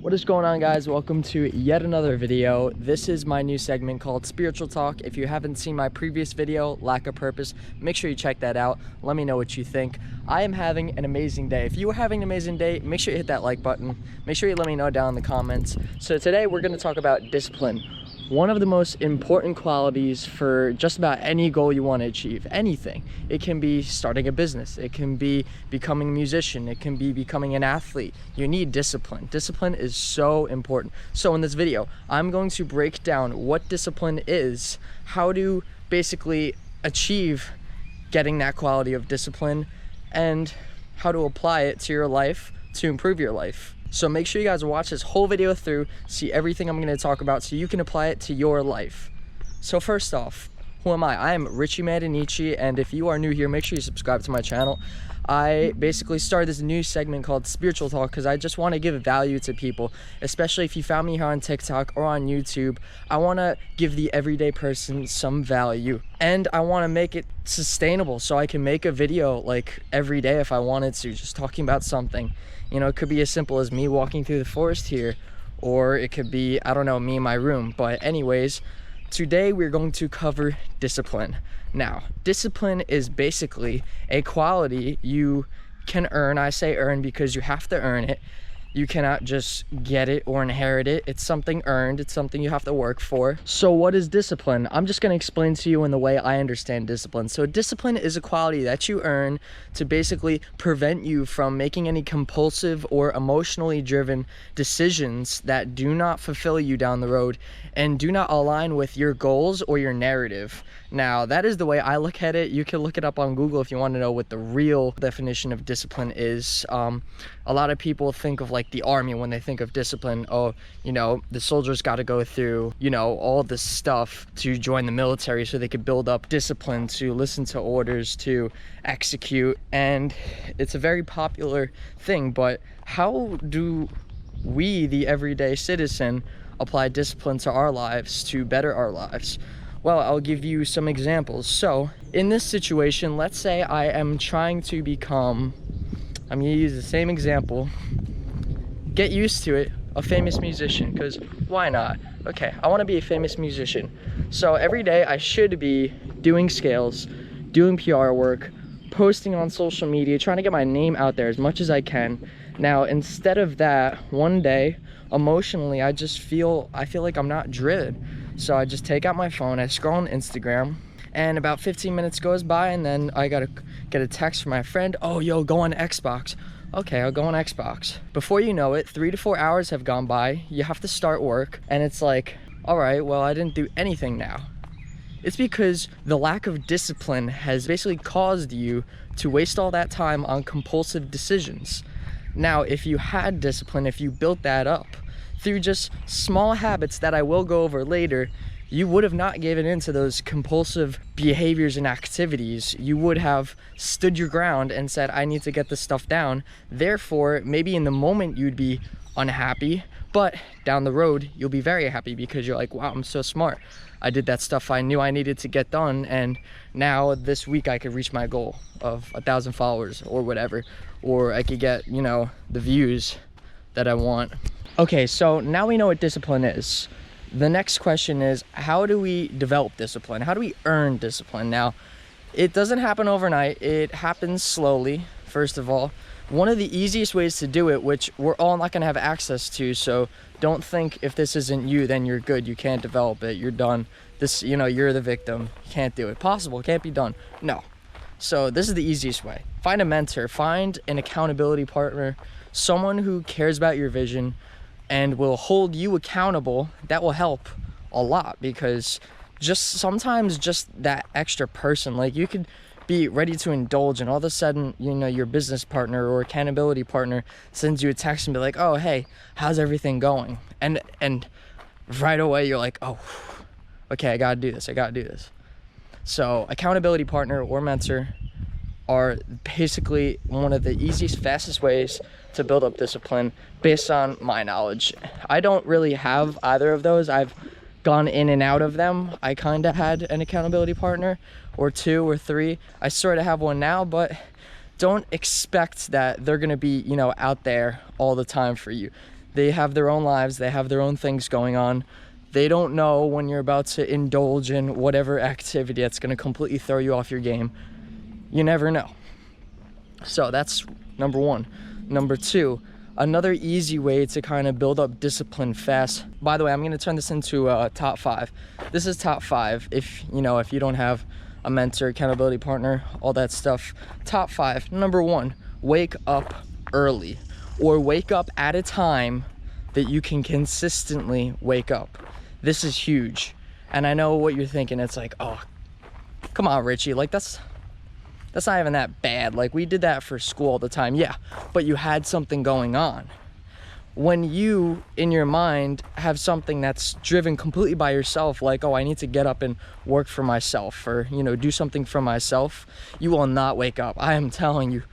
What is going on, guys? Welcome to yet another video. This is my new segment called Spiritual Talk. If you haven't seen my previous video, Lack of Purpose, make sure you check that out. Let me know what you think. I am having an amazing day. If you are having an amazing day, make sure you hit that like button. Make sure you let me know down in the comments. So today we're going to talk about discipline. One of the most important qualities for just about any goal you want to achieve, anything. It can be starting a business, it can be becoming a musician, it can be becoming an athlete. You need discipline. Discipline is so important. So in this video, I'm going to break down what discipline is, how to basically achieve getting that quality of discipline, and how to apply it to your life to improve your life. So make sure you guys watch this whole video through, see everything I'm going to talk about so you can apply it to your life. So first off, who am I? I am Richie Mandanici, and if you are new here, make sure you subscribe to my channel. I basically started this new segment called Spiritual Talk because I just want to give value to people, especially if you found me here on TikTok or on YouTube. I want to give the everyday person some value, and I want to make it sustainable so I can make a video like every day if I wanted to, just talking about something. You know, it could be as simple as me walking through the forest here, or it could be, I don't know, me in my room. But anyways, today we're going to cover discipline. Now, discipline is basically a quality you can earn. I say earn because you have to earn it. You cannot just get it or inherit it. It's something earned. It's something you have to work for. So what is discipline? I'm just going to explain to you in the way I understand discipline. So discipline is a quality that you earn to basically prevent you from making any compulsive or emotionally driven decisions that do not fulfill you down the road and do not align with your goals or your narrative. Now, that is the way I look at it. You can look it up on Google if you want to know what the real definition of discipline is. A lot of people think of like the army when they think of discipline. Oh, you know, the soldiers got to go through, you know, all this stuff to join the military so they could build up discipline, to listen to orders, to execute. And it's a very popular thing, but how do we, the everyday citizen, apply discipline to our lives to better our lives? Well, I'll give you some examples. So in this situation, let's say I am trying to become, I'm gonna use the same example, get used to it, a famous musician, because why not? Okay, I want to be a famous musician. So every day I should be doing scales, doing PR work, posting on social media, trying to get my name out there as much as I can. Now, instead of that, one day, emotionally, I feel like I'm not driven. So I just take out my phone, I scroll on Instagram, and about 15 minutes goes by, and then I gotta get a text from my friend. Oh, yo, go on Xbox. Okay, I'll go on Xbox. Before you know it, 3 to 4 hours have gone by. You have to start work, and it's like, all right, well, I didn't do anything now. It's because the lack of discipline has basically caused you to waste all that time on compulsive decisions. Now, if you had discipline, if you built that up through just small habits that I will go over later, you would have not given in to those compulsive behaviors and activities. You would have stood your ground and said, I need to get this stuff down. Therefore, maybe in the moment you'd be unhappy, but down the road, you'll be very happy because you're like, wow, I'm so smart. I did that stuff I knew I needed to get done, and now this week I could reach my goal of 1,000 followers or whatever, or I could get, you know, the views that I want. Okay, so now we know what discipline is. The next question is, how do we develop discipline? How do we earn discipline? Now, it doesn't happen overnight. It happens slowly, first of all. One of the easiest ways to do it, which we're all not going to have access to, so don't think if this isn't you, then you're good. You can't develop it. You're done. This, you know, you're the victim. You can't do it. Possible. Can't be done. No. So this is the easiest way. Find a mentor. Find an accountability partner. Someone who cares about your vision and will hold you accountable. That will help a lot, because sometimes just that extra person, like you could be ready to indulge and all of a sudden, you know, your business partner or accountability partner sends you a text and be like, oh, hey, how's everything going? And right away you're like, oh, okay, I gotta do this. So accountability partner or mentor are basically one of the easiest, fastest ways to build up discipline based on my knowledge. I don't really have either of those. I've gone in and out of them. I kind of had an accountability partner or 2 or 3. I sort of have one now, but don't expect that they're going to be, you know, out there all the time for you. They have their own lives, they have their own things going on. They don't know when you're about to indulge in whatever activity that's going to completely throw you off your game. You never know. So that's number one. Number two, another easy way to kind of build up discipline fast. By the way, I'm going to turn this into a top 5. This is top 5 if you don't have a mentor, accountability partner, all that stuff. Top 5. Number 1, wake up early, or wake up at a time that you can consistently wake up. This is huge. And I know what you're thinking. It's like, oh, come on, Richie. Like, that's not even that bad. Like, we did that for school all the time. Yeah, but you had something going on. When you, in your mind, have something that's driven completely by yourself, like, oh, I need to get up and work for myself, or, do something for myself, you will not wake up. I am telling you,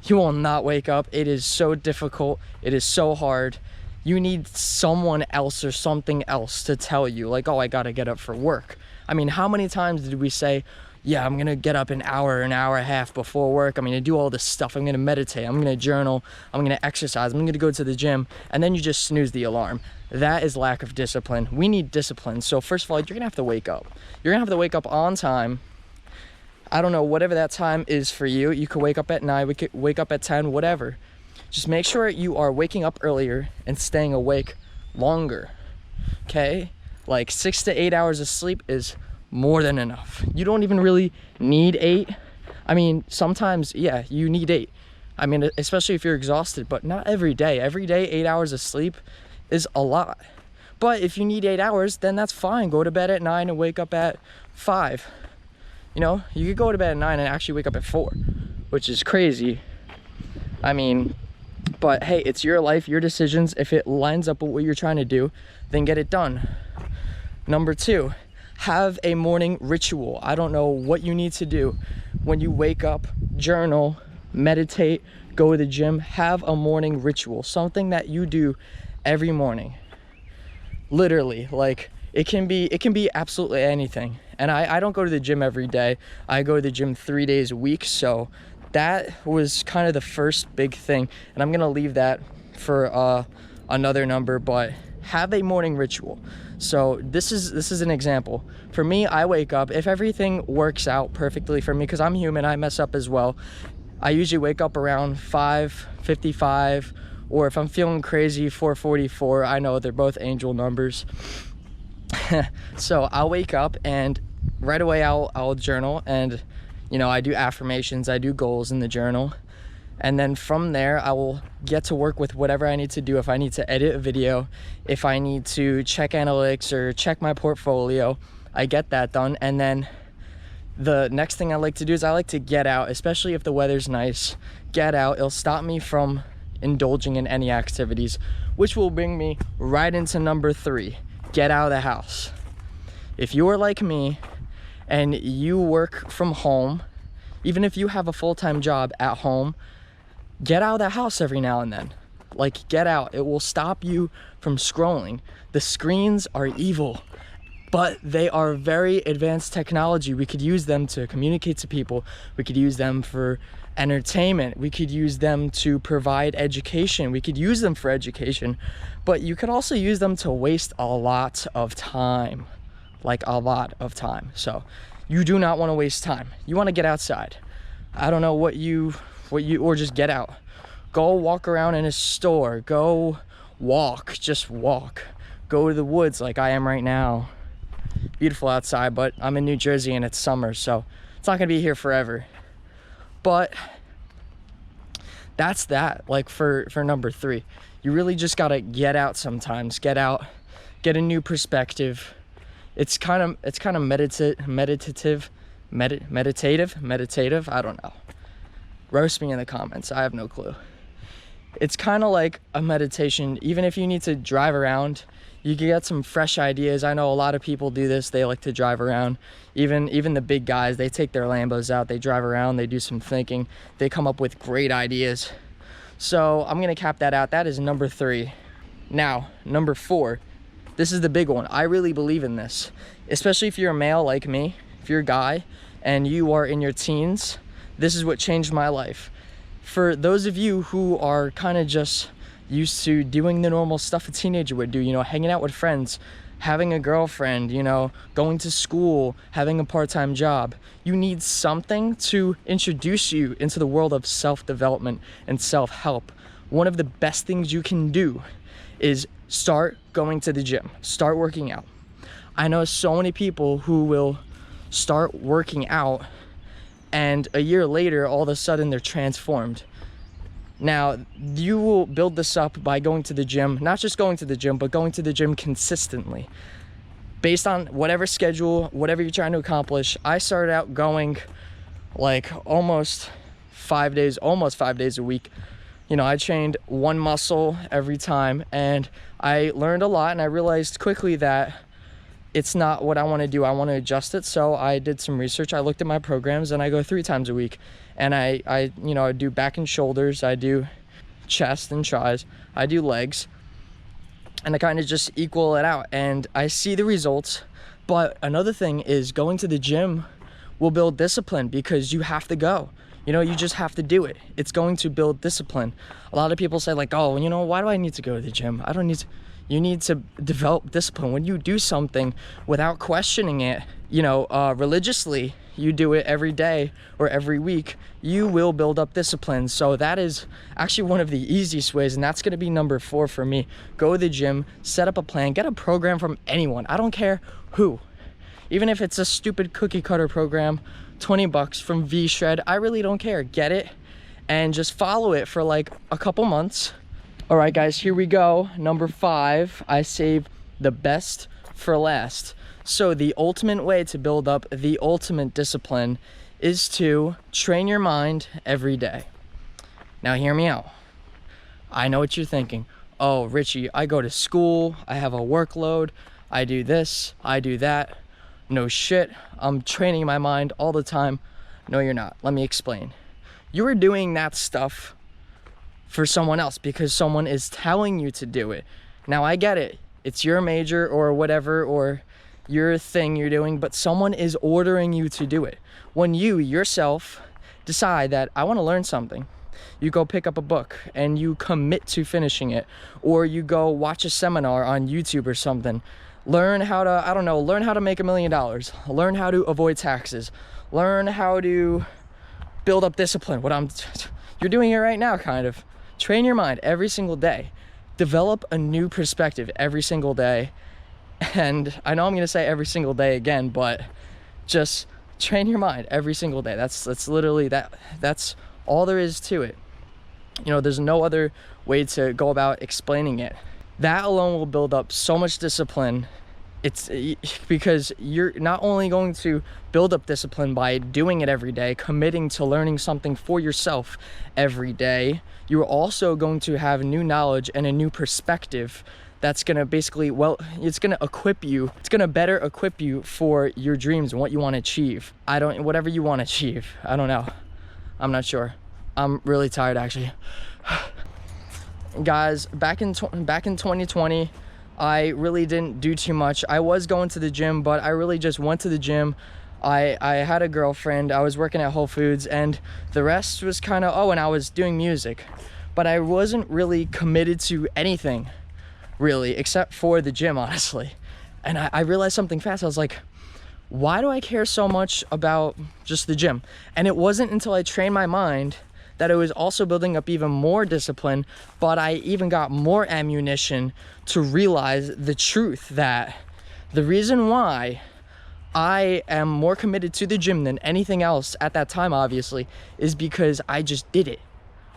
you will not wake up. It is so difficult. It is so hard. You need someone else or something else to tell you, like, oh, I gotta get up for work. I mean, how many times did we say, yeah, I'm gonna get up an hour and a half before work. I'm gonna do all this stuff. I'm gonna meditate. I'm gonna journal. I'm gonna exercise. I'm gonna go to the gym. And then you just snooze the alarm. That is lack of discipline. We need discipline. So first of all, you're gonna have to wake up. You're gonna have to wake up on time. I don't know, whatever that time is for you. You could wake up at 9, we could wake up at 10, whatever. Just make sure you are waking up earlier and staying awake longer, okay? Like 6 to 8 hours of sleep is more than enough. You don't even really need 8. I mean, sometimes, yeah, you need 8. I mean, especially if you're exhausted, but not every day. Every day, 8 hours of sleep is a lot. But if you need 8 hours, then that's fine. Go to bed at 9 and wake up at 5. You could go to bed at 9 and actually wake up at 4, which is crazy. I mean, but hey, it's your life, your decisions. If it lines up with what you're trying to do, then get it done. Number 2, have a morning ritual. I don't know what you need to do. When you wake up, journal, meditate, go to the gym, have a morning ritual, something that you do every morning. Literally, like, it can be absolutely anything. And I don't go to the gym every day. I go to the gym 3 days a week. So that was kind of the first big thing. And I'm gonna leave that for another number, but have a morning ritual. So this is an example. For me, I wake up, if everything works out perfectly for me, because I'm human, I mess up as well. I usually wake up around 5:55, or if I'm feeling crazy, 4:44. I know they're both angel numbers. So I'll wake up and right away I'll journal, and I do affirmations, I do goals in the journal, and then from there I will get to work with whatever I need to do. If I need to edit a video, if I need to check analytics or check my portfolio, I get that done. And then the next thing I like to do is I like to get out, especially if the weather's nice. Get out. It'll stop me from indulging in any activities, which will bring me right into number 3. Get out of the house. If you're like me and you work from home, even if you have a full-time job at home, get out of the house every now and then. Like, get out. It will stop you from scrolling. The screens are evil, but they are very advanced technology. We could use them to communicate to people. We could use them for entertainment. We could use them to provide education. We could use them for education, but you could also use them to waste a lot of time, like a lot of time. So you do not want to waste time. You want to get outside. I don't know what you, or just get out. Go walk around in a store. Go walk, just walk. Go to the woods like I am right now. Beautiful outside, but I'm in New Jersey and it's summer, so it's not gonna be here forever. But that's that, like for number 3. You really just gotta get out sometimes. Get out, get a new perspective. It's kind of meditative. I don't know. Roast me in the comments. I have no clue. It's kind of like a meditation. Even if you need to drive around, you can get some fresh ideas. I know a lot of people do this. They like to drive around. Even the big guys, they take their Lambos out, they drive around, they do some thinking, they come up with great ideas. So I'm gonna cap that out. That is number 3. Now, number 4, this is the big one. I really believe in this, especially if you're a male like me, if you're a guy and you are in your teens. This is what changed my life. For those of you who are kind of just used to doing the normal stuff a teenager would do, you know, hanging out with friends, having a girlfriend, you know, going to school, having a part-time job. You need something to introduce you into the world of self-development and self-help. One of the best things you can do is start going to the gym, start working out. I know so many people who will start working out and a year later, all of a sudden they're transformed. Now, you will build this up by going to the gym, not just going to the gym, but going to the gym consistently. Based on whatever schedule, whatever you're trying to accomplish. I started out going like almost 5 days a week. You know, I trained one muscle every time, and I learned a lot, and I realized quickly that it's not what I want to do. I want to adjust it. So I did some research. I looked at my programs, and I go 3 times a week. And I do back and shoulders. I do chest and tries. I do legs. And I kind of just equal it out. And I see the results. But another thing is going to the gym will build discipline, because you have to go. You know, you just have to do it. It's going to build discipline. A lot of people say like, oh, you know, why do I need to go to the gym? I don't need to. You need to develop discipline. When you do something without questioning it, you know, religiously, you do it every day or every week, you will build up discipline. So that is actually one of the easiest ways, and that's going to be number 4 for me. Go to the gym, set up a plan, get a program from anyone. I don't care who. Even if it's a stupid cookie cutter program, $20 from V-Shred, I really don't care. Get it and just follow it for like a couple months. All right, guys, here we go. Number 5, I save the best for last. So the ultimate way to build up the ultimate discipline is to train your mind every day. Now, hear me out. I know what you're thinking. Oh, Richie, I go to school, I have a workload, I do this, I do that. No shit, I'm training my mind all the time. No, you're not. Let me explain. You are doing that stuff for someone else because someone is telling you to do it. Now, I get it. It's your major or whatever, or your thing you're doing, but someone is ordering you to do it. When you yourself decide that I want to learn something, you go pick up a book and you commit to finishing it, or you go watch a seminar on YouTube or something. Learn how to, I don't know, learn how to make $1 million. Learn how to avoid taxes. Learn how to build up discipline. You're doing it right now, kind of. Train your mind every single day. Develop a new perspective every single day. And I know I'm going to say every single day again, but just train your mind every single day. That's literally that's all there is to it. You know, there's no other way to go about explaining it. That alone will build up so much discipline. It's because you're not only going to build up discipline by doing it every day, committing to learning something for yourself every day, you're also going to have new knowledge and a new perspective that's going to basically, well, it's going to equip you. It's going to better equip you for your dreams and what you want to achieve. Whatever you want to achieve. I don't know. I'm not sure. I'm really tired, actually. Guys, back in 2020, I really didn't do too much. I was going to the gym, but I really just went to the gym. I had a girlfriend, I was working at Whole Foods, and the rest was kind of, and I was doing music. But I wasn't really committed to anything, really, except for the gym, honestly. And I realized something fast. I was like, why do I care so much about just the gym? And it wasn't until I trained my mind that it was also building up even more discipline, but I even got more ammunition to realize the truth that the reason why I am more committed to the gym than anything else at that time, obviously, is because I just did it.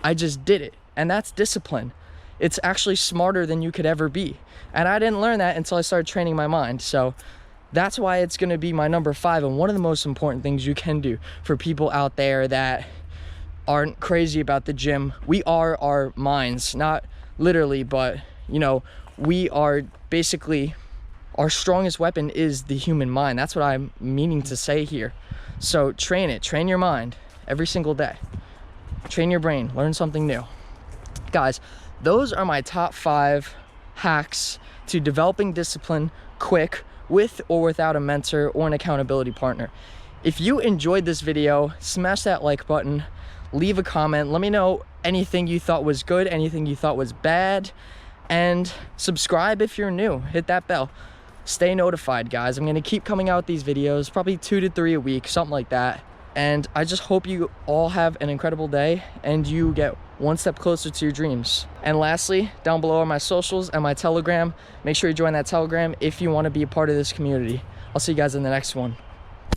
I just did it. And that's discipline. It's actually smarter than you could ever be. And I didn't learn that until I started training my mind. So that's why it's going to be my number 5, and one of the most important things you can do for people out there that aren't crazy about the gym. We are our minds, not literally, but you know, we are basically, our strongest weapon is the human mind. That's what I'm meaning to say here. So train it, train your mind every single day. Train your brain, learn something new. Guys, those are my top 5 hacks to developing discipline quick, with or without a mentor or an accountability partner. If you enjoyed this video, smash that like button. leave a comment. Let me know anything you thought was good, anything you thought was bad, and subscribe if you're new. Hit that bell. Stay notified, guys. I'm gonna keep coming out with these videos, probably 2 to 3 a week, something like that. And I just hope you all have an incredible day and you get one step closer to your dreams. And lastly, down below are my socials and my Telegram. Make sure you join that Telegram if you want to be a part of this community. I'll see you guys in the next one.